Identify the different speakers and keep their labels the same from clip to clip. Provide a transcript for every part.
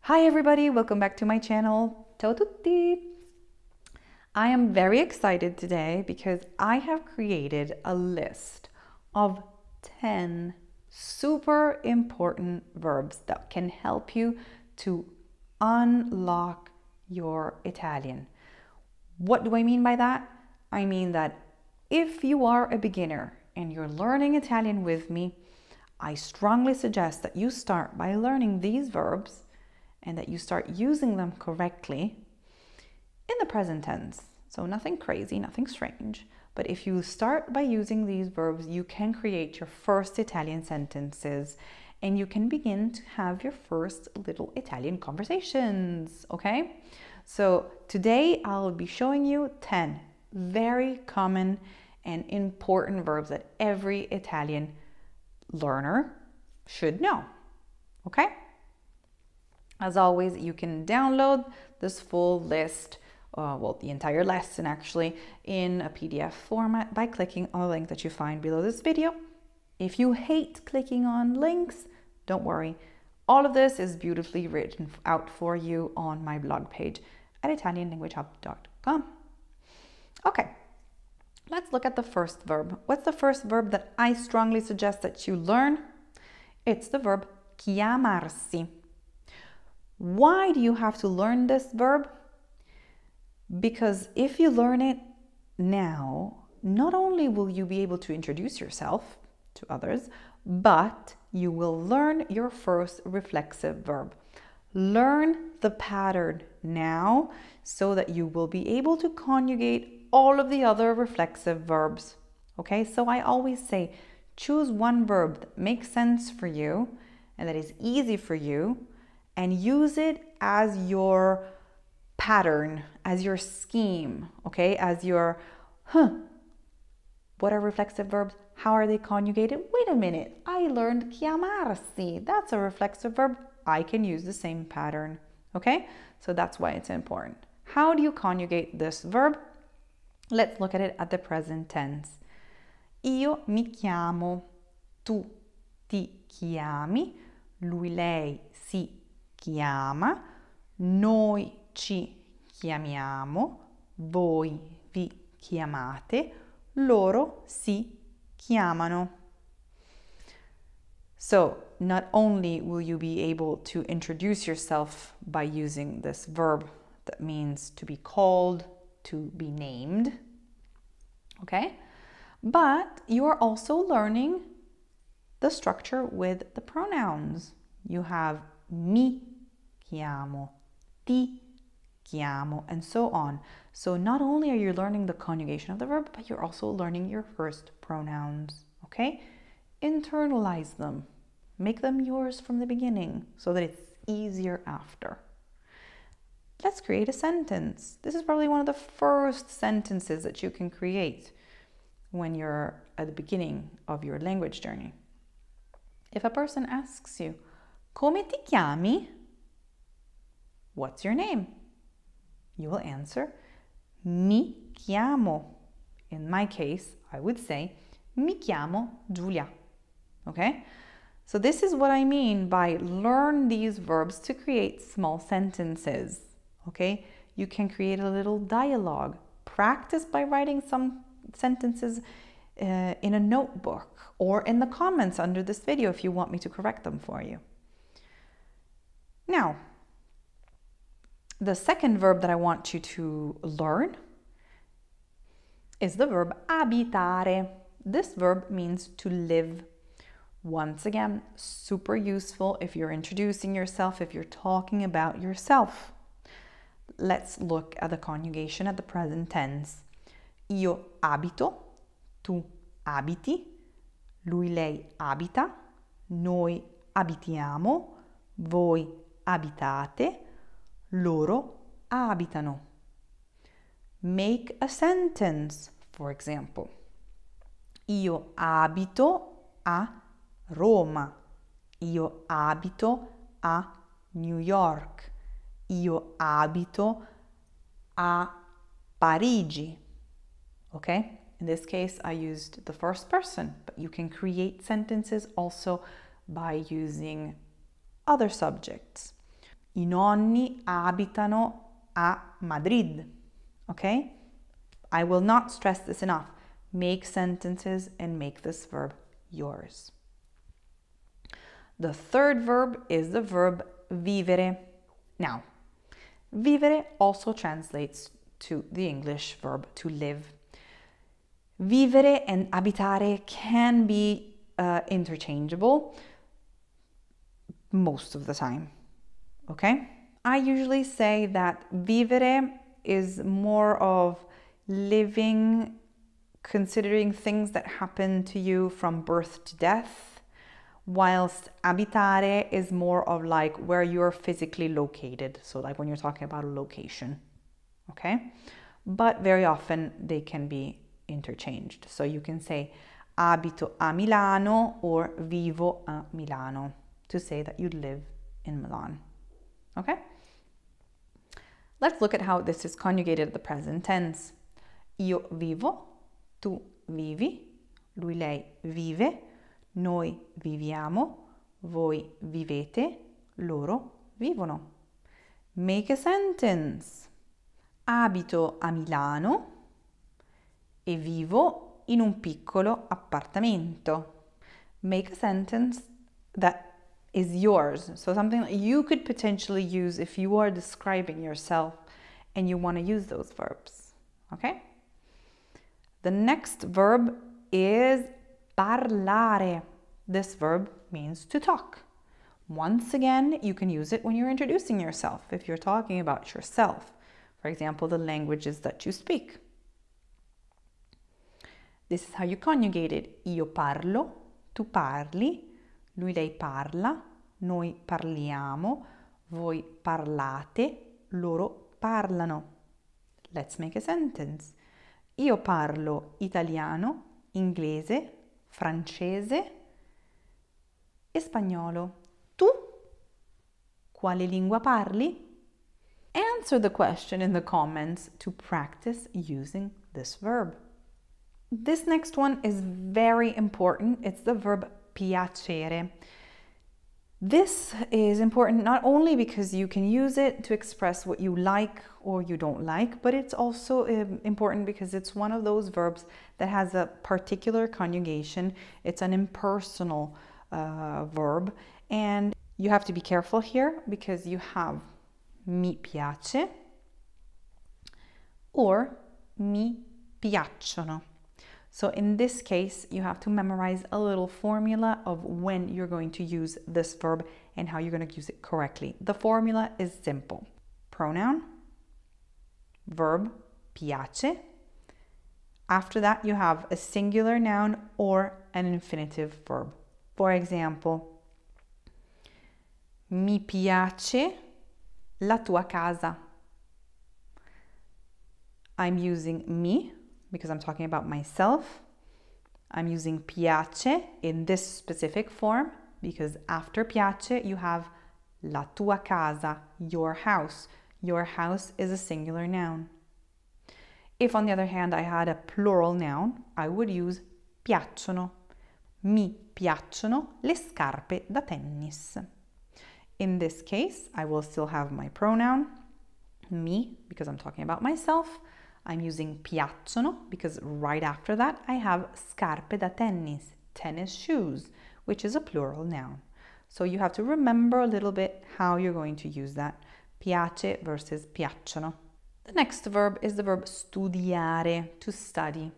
Speaker 1: Hi everybody, welcome back to my channel. Ciao a tutti! I am very excited today because I have created a list of 10 super important verbs that can help you to unlock your Italian. What do I mean by that? I mean that if you are a beginner and you're learning Italian with me, I strongly suggest that you start by learning these verbs and that you start using them correctly in the present tense. So nothing crazy, nothing strange. But if you start by using these verbs, you can create your first Italian sentences and you can begin to have your first little Italian conversations, okay? So today I'll be showing you 10 very common and important verbs that every Italian learner should know, okay? As always, you can download this full list, the entire lesson actually, in a PDF format by clicking on the link that you find below this video. If you hate clicking on links, don't worry. All of this is beautifully written out for you on my blog page at italianlanguagehub.com. Okay, let's look at the first verb. What's the first verb that I strongly suggest that you learn? It's the verb chiamarsi. Why do you have to learn this verb? Because if you learn it now, not only will you be able to introduce yourself to others, but you will learn your first reflexive verb. Learn the pattern now so that you will be able to conjugate all of the other reflexive verbs. Okay, so I always say, choose one verb that makes sense for you and that is easy for you, and use it as your pattern, as your scheme, okay? As your, what are reflexive verbs? How are they conjugated? Wait a minute, I learned chiamarsi. That's a reflexive verb. I can use the same pattern, okay? So that's why it's important. How do you conjugate this verb? Let's look at it at the present tense. Io mi chiamo, tu ti chiami, lui, lei si chiama, noi ci chiamiamo, voi vi chiamate, loro si chiamano. So not only will you be able to introduce yourself by using this verb that means to be called, to be named, okay? But you are also learning the structure with the pronouns. You have mi chiamo, ti chiamo, and so on. So not only are you learning the conjugation of the verb, but you're also learning your first pronouns, okay? Internalize them. Make them yours from the beginning so that it's easier after. Let's create a sentence. This is probably one of the first sentences that you can create when you're at the beginning of your language journey. If a person asks you, come ti chiami? What's your name? You will answer, mi chiamo. In my case, I would say, mi chiamo Giulia. Okay? So this is what I mean by learn these verbs to create small sentences. Okay? You can create a little dialogue. Practice by writing some sentences in a notebook or in the comments under this video if you want me to correct them for you. Now, the second verb that I want you to learn is the verb abitare. This verb means to live. Once again, super useful if you're introducing yourself, if you're talking about yourself. Let's look at the conjugation at the present tense. Io abito, tu abiti, lui, lei abita, noi abitiamo, voi abitate, loro abitano. Make a sentence, for example. Io abito a Roma. Io abito a New York. Io abito a Parigi. Okay? In this case, I used the first person, but you can create sentences also by using other subjects. I nonni abitano a Madrid. Okay? I will not stress this enough. Make sentences and make this verb yours. The third verb is the verb vivere. Now, vivere also translates to the English verb to live. Vivere and abitare can be interchangeable most of the time, okay? I usually say that vivere is more of living, considering things that happen to you from birth to death, whilst abitare is more of like where you're physically located. So like when you're talking about a location, okay? But very often they can be interchanged. So you can say abito a Milano or vivo a Milano to say that you live in Milan, okay? Let's look at how this is conjugated at the present tense. Io vivo, tu vivi, lui lei vive, noi viviamo, voi vivete, loro vivono. Make a sentence. Abito a Milano e vivo in un piccolo appartamento. Make a sentence that is yours. So something that you could potentially use if you are describing yourself and you want to use those verbs. Okay? The next verb is parlare. This verb means to talk. Once again, you can use it when you're introducing yourself, if you're talking about yourself. For example, the languages that you speak. This is how you conjugate it. Io parlo, tu parli, lui lei parla, noi parliamo, voi parlate, loro parlano. Let's make a sentence. Io parlo italiano, inglese, francese e spagnolo. Tu? Quale lingua parli? Answer the question in the comments to practice using this verb. This next one is very important. It's the verb piacere. This is important not only because you can use it to express what you like or you don't like, but it's also important because it's one of those verbs that has a particular conjugation. It's an impersonal verb, and you have to be careful here because you have mi piace or mi piacciono. So in this case, you have to memorize a little formula of when you're going to use this verb and how you're going to use it correctly. The formula is simple. Pronoun, verb, piace. After that, you have a singular noun or an infinitive verb. For example, mi piace la tua casa. I'm using mi because I'm talking about myself. I'm using piace in this specific form because after piace you have la tua casa, your house. Your house is a singular noun. If on the other hand I had a plural noun, I would use piacciono. Mi piacciono le scarpe da tennis. In this case, I will still have my pronoun, mi, because I'm talking about myself. I'm using piacciono because right after that I have scarpe da tennis, tennis shoes, which is a plural noun. So you have to remember a little bit how you're going to use that. Piace versus piacciono. The next verb is the verb studiare, to study.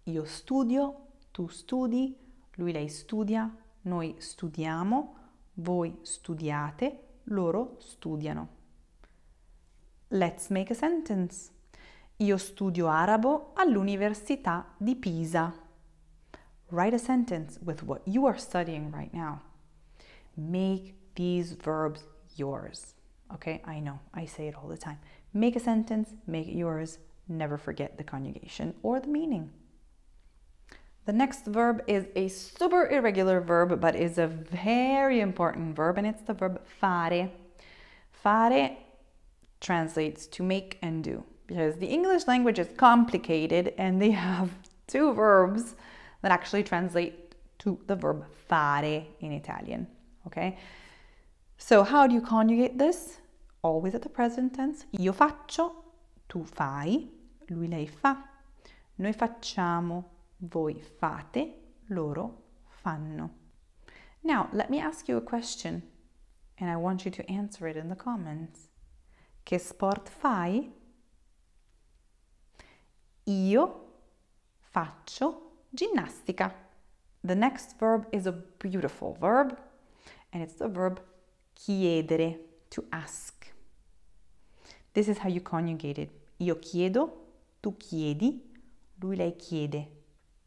Speaker 1: Io studio, tu studi, lui lei studia, noi studiamo, voi studiate, loro studiano. Let's make a sentence. Io studio arabo all'Università di Pisa. Write a sentence with what you are studying right now. Make these verbs yours. Okay, I know, I say it all the time. Make a sentence, make it yours. Never forget the conjugation or the meaning. The next verb is a super irregular verb, but is a very important verb, and it's the verb fare. Fare translates to make and do, because the English language is complicated and they have two verbs that actually translate to the verb fare in Italian, okay? So how do you conjugate this? always at the present tense. Io faccio, tu fai, lui, lei fa. Noi facciamo, voi fate, loro fanno. Now, let me ask you a question, and I want you to answer it in the comments. Che sport fai? Io faccio ginnastica. The next verb is a beautiful verb, and it's the verb chiedere, to ask. This is how you conjugate it. Io chiedo, tu chiedi, lui, lei chiede.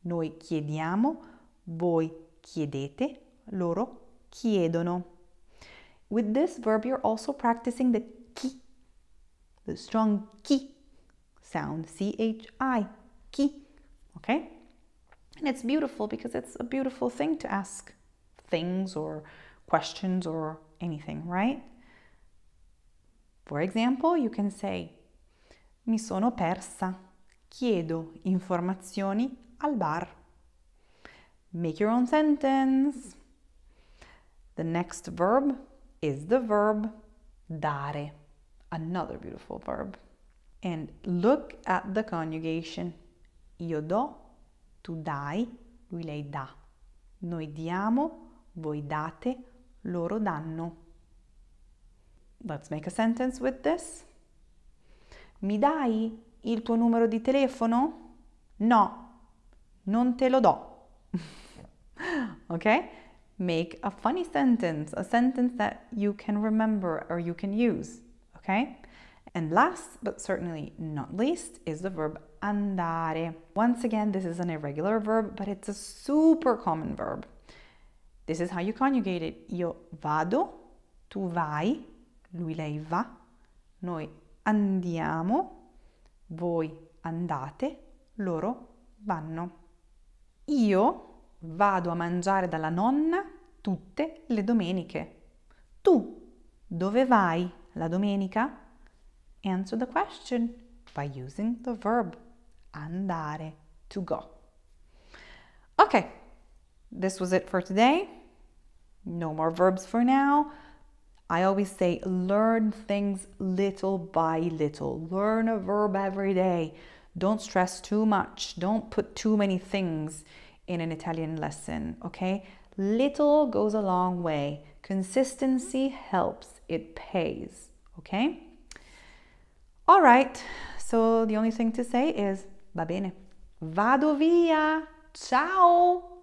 Speaker 1: Noi chiediamo, voi chiedete, loro chiedono. With this verb, you're also practicing the chi, the strong chi sound, C-H-I, chi, okay? And it's beautiful because it's a beautiful thing to ask things or questions or anything, right? For example, you can say, mi sono persa, chiedo informazioni al bar. Make your own sentence. The next verb is the verb dare, another beautiful verb. And look at the conjugation. Io do, tu dai, lui, lei dà. Noi diamo, voi date, loro danno. Let's make a sentence with this. Mi dai il tuo numero di telefono? No, non te lo do. Okay? Make a funny sentence, a sentence that you can remember or you can use. Okay? And last, but certainly not least, is the verb andare. Once again, this is an irregular verb, but it's a super common verb. This is how you conjugate it. Io vado, tu vai, lui, lei va, noi andiamo, voi andate, loro vanno. Io vado a mangiare dalla nonna tutte le domeniche. Tu dove vai la domenica? Answer the question by using the verb andare, to go. Okay, this was it for today. No more verbs for now. I always say learn things little by little. Learn a verb every day. Don't stress too much. Don't put too many things in an Italian lesson, okay? Little goes a long way. Consistency helps. It pays, okay? All right, so the only thing to say is va bene. Vado via. Ciao.